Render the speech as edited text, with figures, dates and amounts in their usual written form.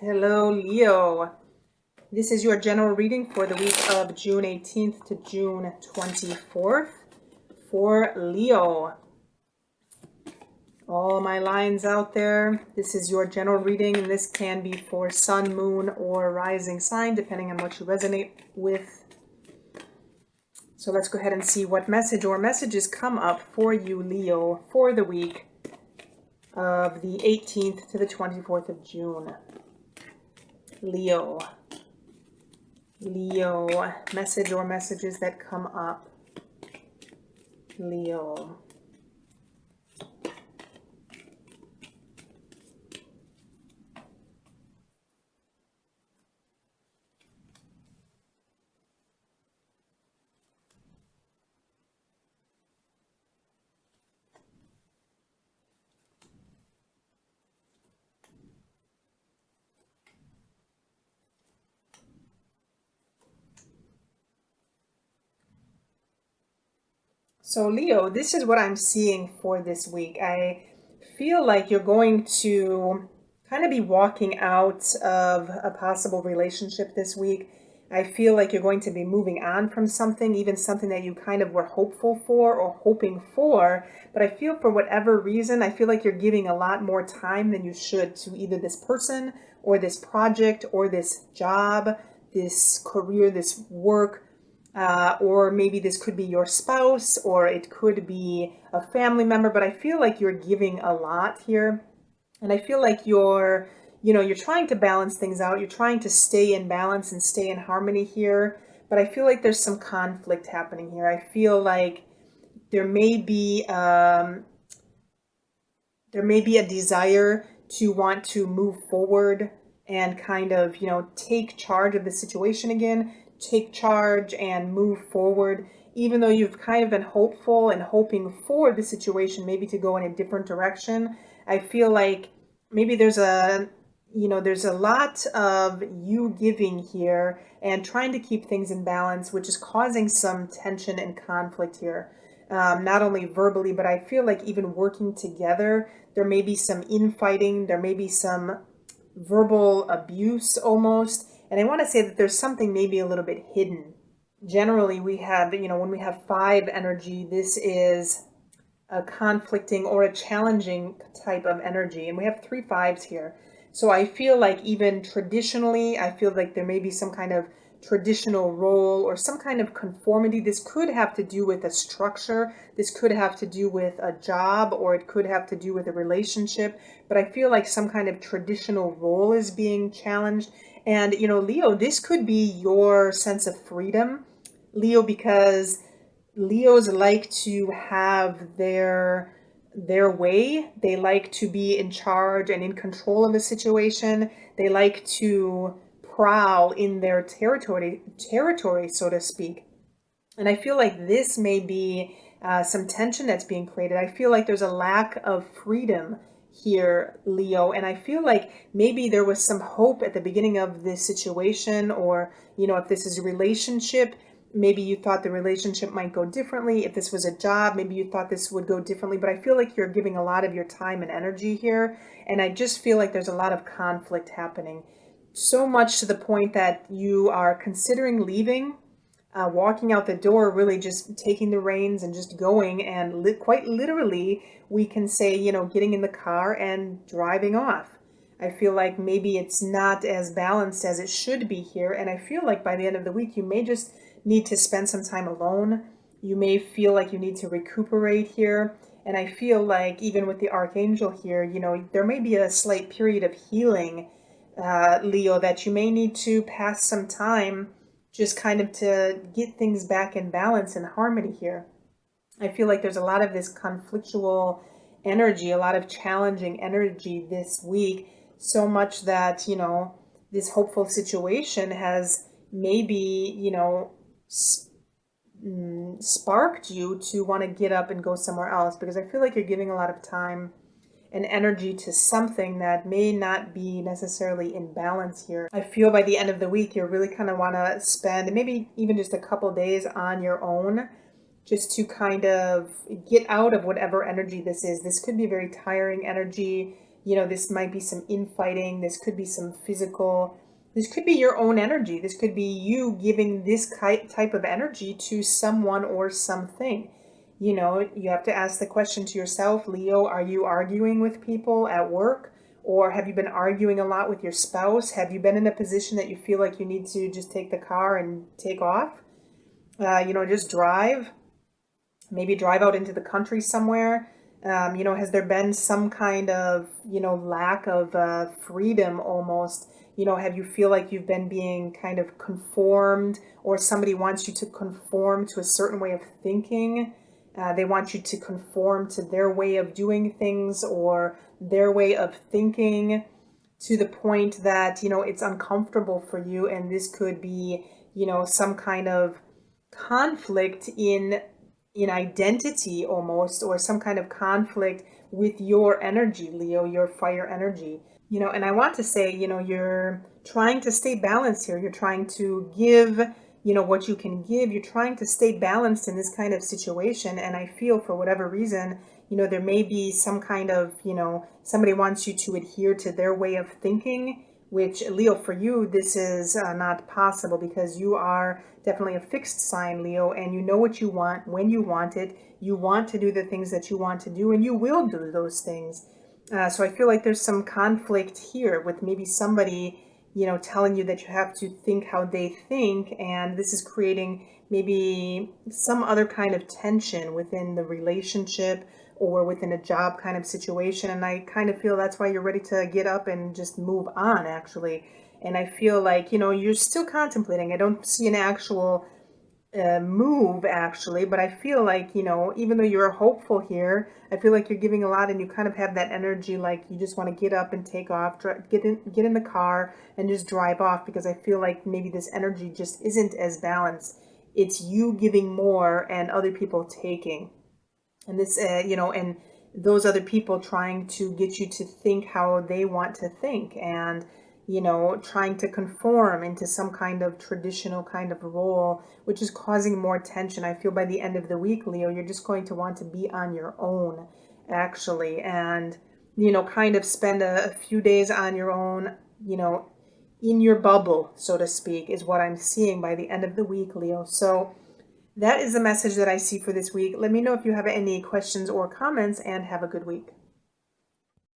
Hello, Leo. This is your general reading for the week of June 18th to June 24th for Leo. All my lines out there, this is your general reading, and this can be for sun, moon, or rising sign, depending on what you resonate with. So let's go ahead and see what message or messages come up for you, Leo, for the week of the 18th to the 24th of June. Leo, message or messages that come up. Leo. So Leo, this is what I'm seeing for this week. I feel like you're going to kind of be walking out of a possible relationship this week. I feel like you're going to be moving on from something, even something that you kind of were hopeful for or hoping for. But I feel for whatever reason, I feel like you're giving a lot more time than you should to either this person or this project or this job, this career, this work. Or maybe this could be your spouse, or it could be a family member, but I feel like you're giving a lot here. And I feel like you're trying to balance things out. You're trying to stay in balance and stay in harmony here. But I feel like there's some conflict happening here. I feel like there may be a desire to want to move forward and kind of, take charge of the situation again, take charge and move forward, even though you've kind of been hopeful and hoping for the situation maybe to go in a different direction. I feel like maybe there's a lot of you giving here and trying to keep things in balance, which is causing some tension and conflict here. Not only verbally, but I feel like even working together, there may be some infighting, there may be some verbal abuse almost. And I want to say that there's something maybe a little bit hidden. Generally, we have, when we have 5 energy, this is a conflicting or a challenging type of energy. And we have 3 5s here. So I feel like even traditionally, I feel like there may be some kind of traditional role or some kind of conformity. This could have to do with a structure. This could have to do with a job, or it could have to do with a relationship. But I feel like some kind of traditional role is being challenged. And, Leo, this could be your sense of freedom, Leo, because Leos like to have their way. They like to be in charge and in control of a situation. They like to prowl in their territory, so to speak. And I feel like this may be some tension that's being created. I feel like there's a lack of freedom here, Leo. And I feel like maybe there was some hope at the beginning of this situation, or, if this is a relationship, maybe you thought the relationship might go differently. If this was a job, maybe you thought this would go differently. But I feel like you're giving a lot of your time and energy here. And I just feel like there's a lot of conflict happening. So much to the point that you are considering leaving, walking out the door, really just taking the reins and just going. And quite literally, we can say, getting in the car and driving off. I feel like maybe it's not as balanced as it should be here. And I feel like by the end of the week, you may just need to spend some time alone. You may feel like you need to recuperate here. And I feel like even with the archangel here, there may be a slight period of healing, Leo, that you may need to pass some time just kind of to get things back in balance and harmony here. I feel like there's a lot of this conflictual energy, a lot of challenging energy this week, so much that, this hopeful situation has maybe, sparked you to want to get up and go somewhere else, because I feel like you're giving a lot of time and energy to something that may not be necessarily in balance here. I feel by the end of the week, you really kind of want to spend maybe even just a couple days on your own, just to kind of get out of whatever energy this is. This could be very tiring energy. this might be some infighting. This could be some physical. This could be your own energy. This could be you giving this type of energy to someone or something. You have to ask the question to yourself, Leo, are you arguing with people at work? Or have you been arguing a lot with your spouse? Have you been in a position that you feel like you need to just take the car and take off? Just drive. Maybe drive out into the country somewhere. Has there been some kind of, lack of freedom almost? Have you feel like you've been being kind of conformed, or somebody wants you to conform to a certain way of thinking? They want you to conform to their way of doing things or their way of thinking, to the point that, it's uncomfortable for you. And this could be, some kind of conflict in identity almost, or some kind of conflict with your energy, Leo, your fire energy. And I want to say, you're trying to stay balanced here. You're trying to give, what you can give. You're trying to stay balanced in this kind of situation. And I feel for whatever reason, there may be some kind of, somebody wants you to adhere to their way of thinking, which, Leo, for you, this is not possible, because you are definitely a fixed sign, Leo, and you know what you want when you want it. You want to do the things that you want to do, and you will do those things. So I feel like there's some conflict here with maybe somebody, telling you that you have to think how they think, and this is creating maybe some other kind of tension within the relationship or within a job kind of situation. And I kind of feel that's why you're ready to get up and just move on, actually. And I feel like, you're still contemplating. I don't see an actual move, actually, but I feel like, even though you're hopeful here, I feel like you're giving a lot, and you kind of have that energy like you just want to get up and take off, get in the car and just drive off, because I feel like maybe this energy just isn't as balanced. It's you giving more and other people taking. And this, and those other people trying to get you to think how they want to think, and, trying to conform into some kind of traditional kind of role, which is causing more tension. I feel by the end of the week, Leo, you're just going to want to be on your own, actually, and, kind of spend a few days on your own, in your bubble, so to speak, is what I'm seeing by the end of the week, Leo. So that is the message that I see for this week. Let me know if you have any questions or comments, and have a good week.